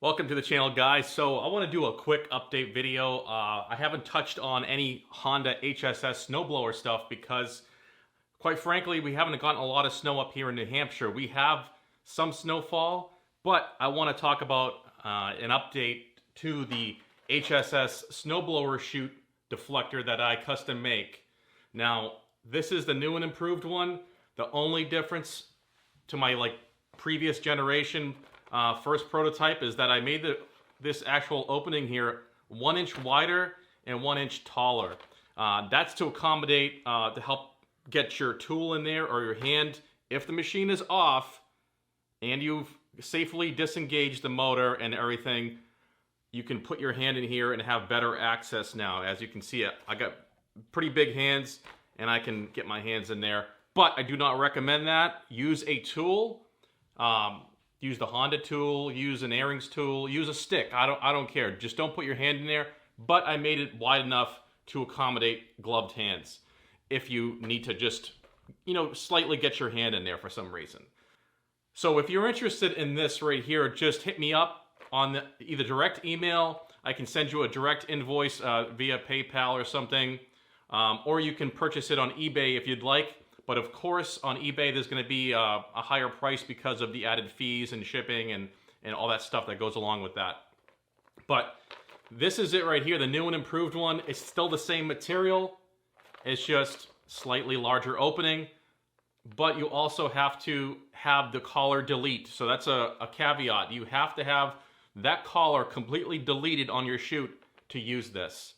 Welcome to the channel, guys. So I want to do a quick update video. I haven't touched on any Honda HSS snowblower stuff because, quite frankly, we haven't gotten a lot of snow up here in New Hampshire. We have some snowfall, but I want to talk about an update to the HSS snowblower chute deflector that I custom make. Now, this is the new and improved one. The only difference to my previous generation first prototype is that I made this actual opening here 1 inch wider and 1 inch taller. That's to accommodate, to help get your tool in there or your hand. If the machine is off and you've safely disengaged the motor and everything, you can put your hand in here and have better access now. As you can see, I got pretty big hands and I can get my hands in there. But I do not recommend that. Use a tool. Use the Honda tool, use an Ariens tool, use a stick. I don't care. Just don't put your hand in there. But I made it wide enough to accommodate gloved hands if you need to just, slightly get your hand in there for some reason. So if you're interested in this right here, just hit me up on either direct email. I can send you a direct invoice via PayPal or something. Or you can purchase it on eBay if you'd like. But of course, on eBay, there's going to be a higher price because of the added fees and shipping and all that stuff that goes along with that. But this is it right here, the new and improved one. It's still the same material. It's just slightly larger opening. But you also have to have the collar delete. So that's a caveat. You have to have that collar completely deleted on your chute to use this.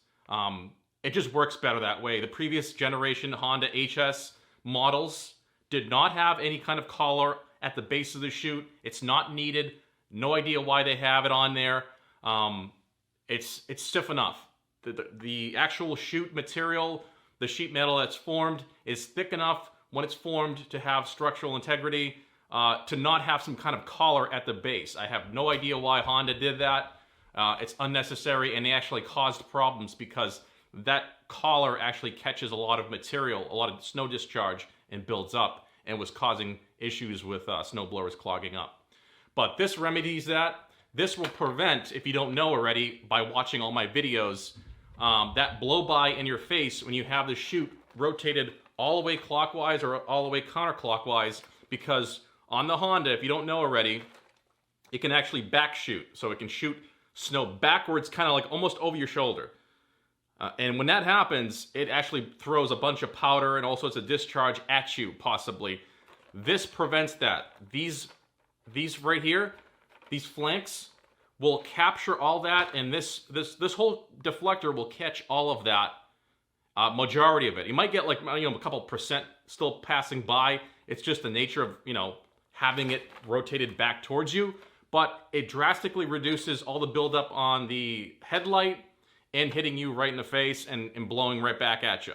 It just works better that way. The previous generation Honda HS models did not have any kind of collar at the base of the chute. It's not needed. No idea why they have it on there. It's stiff enough. The actual chute material, the sheet metal that's formed, is thick enough when it's formed to have structural integrity, to not have some kind of collar at the base. I have no idea why Honda did that. It's unnecessary, and they actually caused problems because that collar actually catches a lot of material, a lot of snow discharge, and builds up, and was causing issues with snow blowers clogging up. But this remedies that. This will prevent, if you don't know already by watching all my videos, that blow-by in your face when you have the chute rotated all the way clockwise or all the way counterclockwise, because on the Honda, if you don't know already, it can actually back shoot. So it can shoot snow backwards, kind of like almost over your shoulder. And when that happens, it actually throws a bunch of powder and all sorts of discharge at you, possibly. This prevents that. These right here, these flanks, will capture all that, and this whole deflector will catch all of that, majority of it. You might get a couple percent still passing by. It's just the nature of having it rotated back towards you, but it drastically reduces all the buildup on the headlight and hitting you right in the face and blowing right back at you.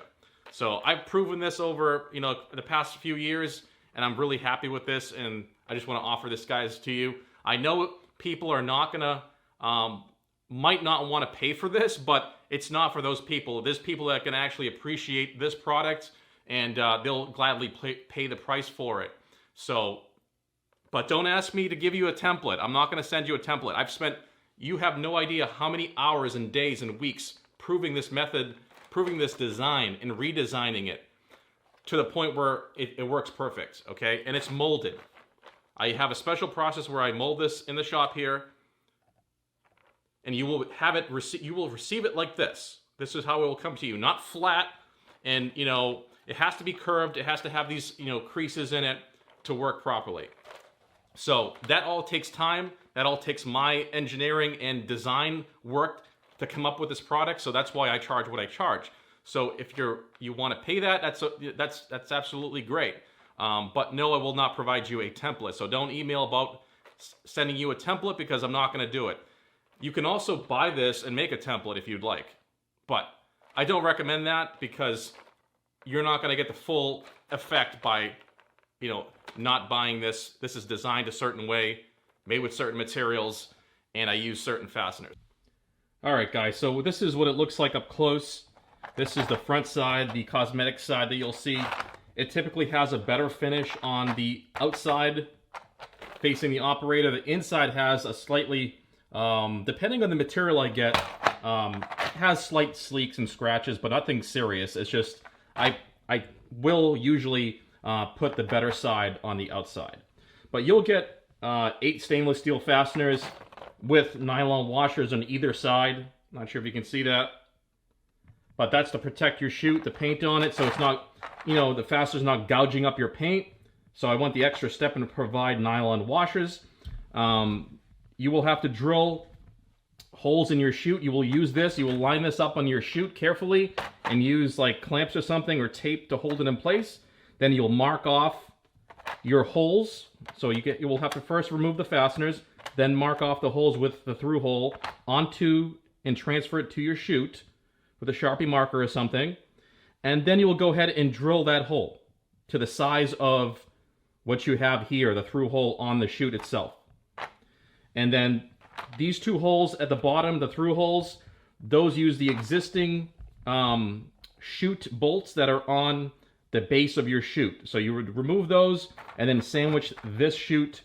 So I've proven this over, the past few years, and I'm really happy with this, and I just want to offer this, guys, to you. I know people are not gonna, might not want to pay for this, but it's not for those people. There's people that can actually appreciate this product, and they'll gladly pay the price for it. So, but don't ask me to give you a template. I'm not gonna send you a template. You have no idea how many hours and days and weeks proving this method, proving this design, and redesigning it to the point where it works perfect, okay? And it's molded. I have a special process where I mold this in the shop here, and you will have it. You will receive it like this. This is how it will come to you, not flat. And it has to be curved. It has to have these creases in it to work properly. So that all takes time. That all takes my engineering and design work to come up with this product. So that's why I charge what I charge. So if you want to pay that, that's absolutely great. But no, I will not provide you a template. So don't email about sending you a template, because I'm not going to do it. You can also buy this and make a template if you'd like. But I don't recommend that, because you're not going to get the full effect by not buying this. This is designed a certain way, made with certain materials, and I use certain fasteners. Alright, guys, so this is what it looks like up close. This is the front side, the cosmetic side that you'll see. It typically has a better finish on the outside facing the operator. The inside has a slightly Depending on the material I get, it has slight sleeks and scratches, but nothing serious. It's just, I will usually put the better side on the outside. But you'll get 8 stainless steel fasteners with nylon washers on either side. Not sure if you can see that. But that's to protect your chute, the paint on it, so it's not, you know, the fastener's not gouging up your paint. So I went the extra step and provide nylon washers. You will have to drill holes in your chute. You will use this. You will line this up on your chute carefully and use like clamps or something or tape to hold it in place. Then you'll mark off your holes. So you will have to first remove the fasteners, then mark off the holes with the through hole onto and transfer it to your chute with a Sharpie marker or something. And then you will go ahead and drill that hole to the size of what you have here, the through hole on the chute itself. And then these 2 holes at the bottom, the through holes, those use the existing chute bolts that are on the base of your chute. So you would remove those and then sandwich this chute,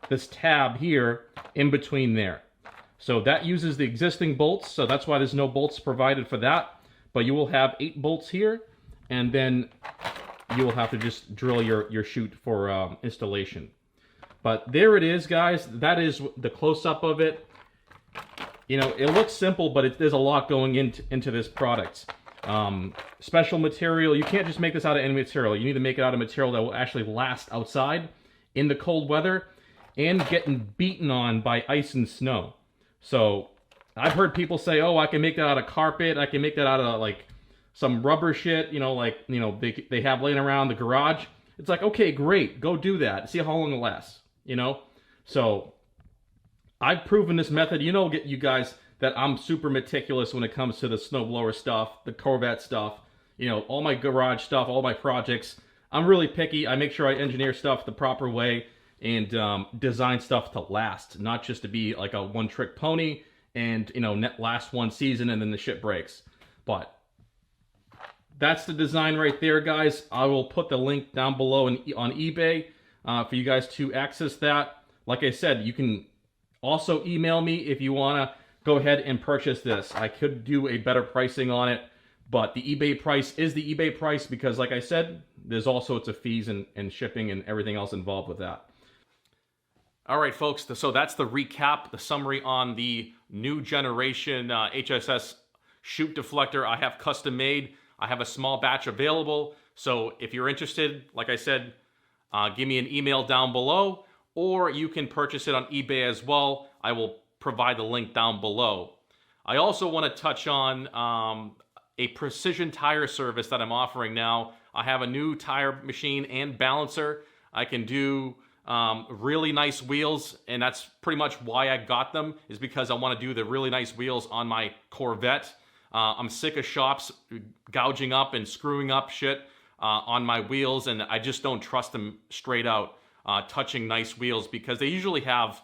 this tab here, in between there. So that uses the existing bolts, so that's why there's no bolts provided for that. But you will have 8 bolts here, and then you will have to just drill your chute for installation. But there it is, guys. That is the close-up of it. You know, it looks simple, but there's a lot going into this product. Special material. You can't just make this out of any material. You need to make it out of material that will actually last outside in the cold weather and getting beaten on by ice and snow. So I've heard people say, oh, I can make that out of carpet. I can make that out of like some rubber shit, you know, like, you know, they have laying around the garage. It's like, okay, great. Go do that. See how long it lasts, you know? So I've proven this method. You know, you guys, that I'm super meticulous when it comes to the snowblower stuff, the Corvette stuff, you know, all my garage stuff, all my projects. I'm really picky. I make sure I engineer stuff the proper way and design stuff to last, not just to be like a one-trick pony and, you know, last one season and then the shit breaks. But that's the design right there, guys. I will put the link down below on eBay for you guys to access that. Like I said, you can also email me if you want to go ahead and purchase this. I could do a better pricing on it, but the eBay price is the eBay price because, like I said, there's all sorts of fees and shipping and everything else involved with that. All right, folks, so that's the recap, the summary on the new generation HSS Chute Deflector I have custom made. I have a small batch available, so if you're interested, like I said, give me an email down below, or you can purchase it on eBay as well. I will provide the link down below. I also want to touch on a precision tire service that I'm offering now. I have a new tire machine and balancer. I can do really nice wheels, and that's pretty much why I got them, is because I want to do the really nice wheels on my Corvette. I'm sick of shops gouging up and screwing up shit on my wheels, and I just don't trust them straight out touching nice wheels because they usually have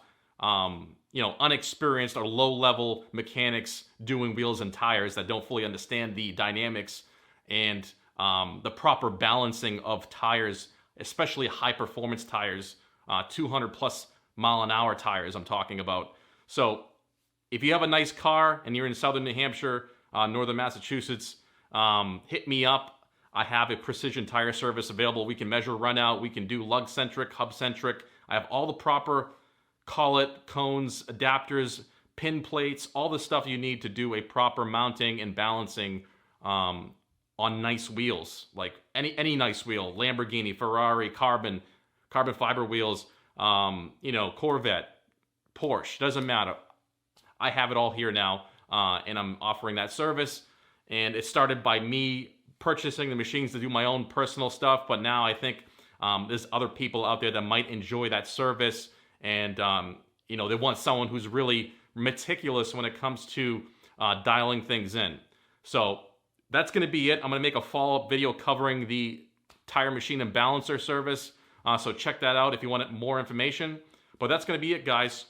you know, unexperienced or low-level mechanics doing wheels and tires that don't fully understand the dynamics and the proper balancing of tires, especially high-performance tires, 200-plus mile-an-hour tires I'm talking about. So if you have a nice car and you're in southern New Hampshire, northern Massachusetts, hit me up. I have a precision tire service available. We can measure run out. We can do lug-centric, hub-centric. I have all the proper collet, cones, adapters, pin plates, all the stuff you need to do a proper mounting and balancing on nice wheels, like any nice wheel, Lamborghini, Ferrari, carbon fiber wheels, you know, Corvette, Porsche, doesn't matter. I have it all here now, and I'm offering that service. And it started by me purchasing the machines to do my own personal stuff, but now I think there's other people out there that might enjoy that service, and you know, they want someone who's really meticulous when it comes to dialing things in. So that's going to be it. I'm going to make a follow-up video covering the tire machine and balancer service. So check that out if you want more information. But that's going to be it, guys.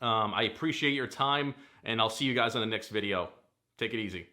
I appreciate your time, and I'll see you guys in the next video. Take it easy.